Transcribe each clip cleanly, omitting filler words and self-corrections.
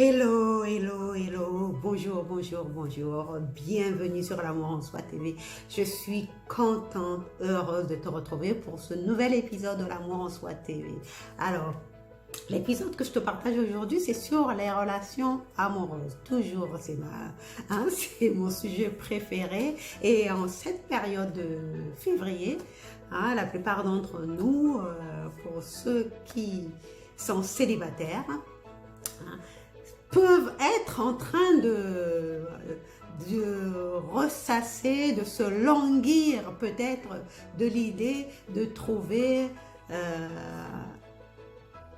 Hello, hello, hello, bonjour, bonjour, bonjour, bienvenue sur l'Amour en Soi TV. Je suis contente, heureuse de te retrouver pour ce nouvel épisode de l'Amour en Soi TV. Alors, l'épisode que je te partage aujourd'hui, c'est sur les relations amoureuses. Toujours, c'est mon sujet préféré. Et en cette période de février, la plupart d'entre nous, pour ceux qui sont célibataires, peuvent être en train de ressasser, de se languir peut-être de l'idée de trouver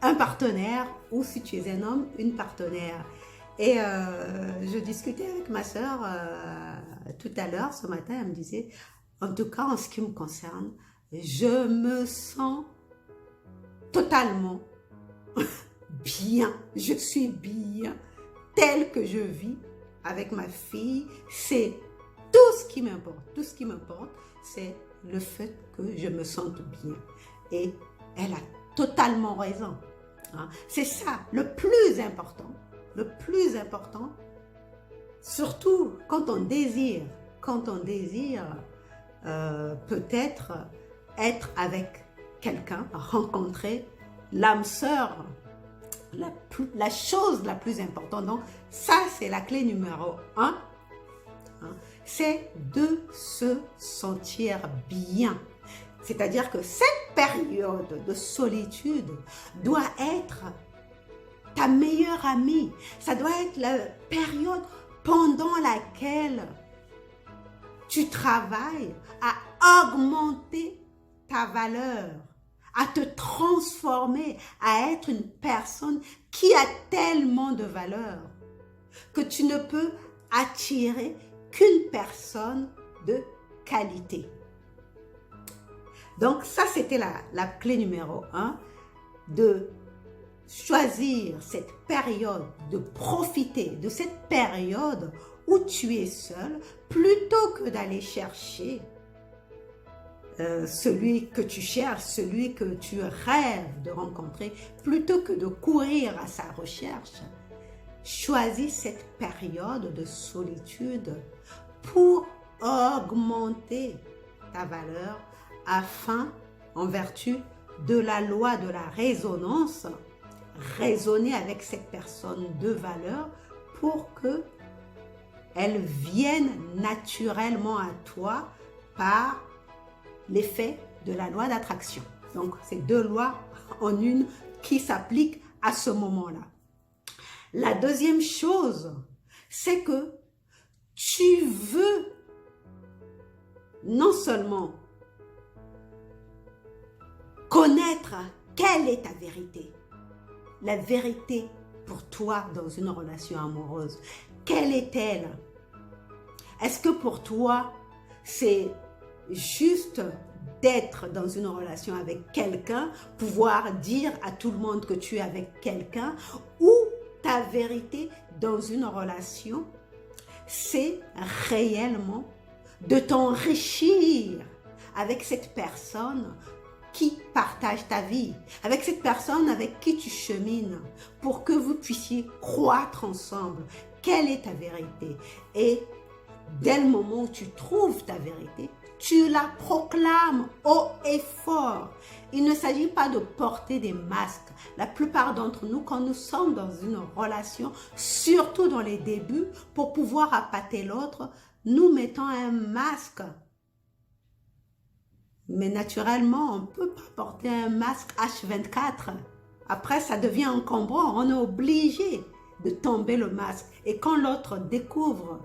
un partenaire, ou si tu es un homme, une partenaire. Et je discutais avec ma soeur tout à l'heure, ce matin, elle me disait, en tout cas en ce qui me concerne, je me sens totalement bien, je suis bien, tel que je vis avec ma fille, c'est tout ce qui m'importe. Tout ce qui m'importe, c'est le fait que je me sente bien. Et elle a totalement raison. C'est ça, le plus important, surtout quand on désire peut-être être avec quelqu'un, rencontrer l'âme sœur, la chose la plus importante. Donc ça, c'est la clé numéro 1, c'est de se sentir bien. C'est-à-dire que cette période de solitude doit être ta meilleure amie. Ça doit être la période pendant laquelle tu travailles à augmenter ta valeur, à te transformer, à être une personne qui a tellement de valeur que tu ne peux attirer qu'une personne de qualité. Donc ça, c'était la clé numéro 1, de choisir cette période, de profiter de cette période où tu es seul, plutôt que d'aller chercher celui que tu cherches, celui que tu rêves de rencontrer, plutôt que de courir à sa recherche. Choisis cette période de solitude pour augmenter ta valeur afin, en vertu de la loi de la résonance, raisonner avec cette personne de valeur pour que elle vienne naturellement à toi par l'effet de la loi d'attraction. Donc, c'est deux lois en une qui s'appliquent à ce moment-là. La deuxième chose, c'est que tu veux non seulement connaître quelle est ta vérité, la vérité pour toi dans une relation amoureuse. Quelle est-elle? Est-ce que pour toi, c'est juste d'être dans une relation avec quelqu'un, pouvoir dire à tout le monde que tu es avec quelqu'un, ou ta vérité dans une relation, c'est réellement de t'enrichir avec cette personne qui partage ta vie, avec cette personne avec qui tu chemines, pour que vous puissiez croître ensemble. Quelle est ta vérité? Et dès le moment où tu trouves ta vérité, tu la proclames haut et fort. Il ne s'agit pas de porter des masques. La plupart d'entre nous, quand nous sommes dans une relation, surtout dans les débuts, pour pouvoir appâter l'autre, nous mettons un masque. Mais naturellement, on ne peut pas porter un masque H24. Après, ça devient encombrant. On est obligé de tomber le masque. Et quand l'autre découvre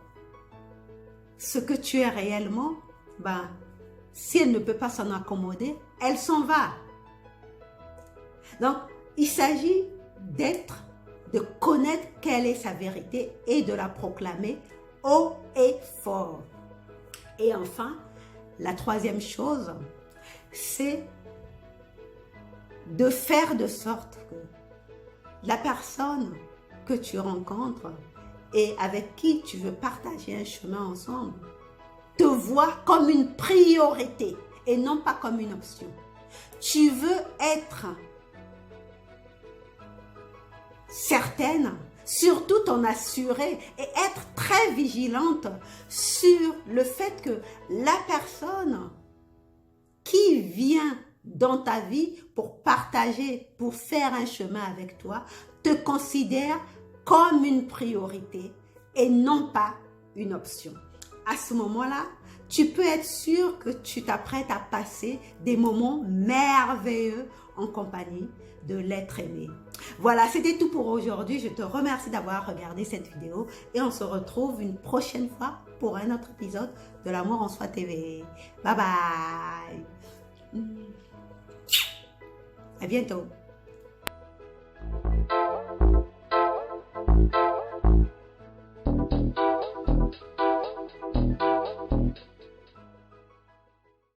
ce que tu es réellement, si elle ne peut pas s'en accommoder, elle s'en va. Donc, il s'agit de connaître quelle est sa vérité et de la proclamer haut et fort. Et enfin, la troisième chose, c'est de faire de sorte que la personne que tu rencontres et avec qui tu veux partager un chemin ensemble te voit comme une priorité et non pas comme une option. Tu veux être certaine surtout t'en assurer et être très vigilante sur le fait que la personne qui vient dans ta vie pour partager, pour faire un chemin avec toi, te considère comme une priorité et non pas une option. À ce moment-là, tu peux être sûr que tu t'apprêtes à passer des moments merveilleux en compagnie de l'être aimé. Voilà, c'était tout pour aujourd'hui. Je te remercie d'avoir regardé cette vidéo et on se retrouve une prochaine fois pour un autre épisode de l'Amour en Soi TV. Bye bye. À bientôt.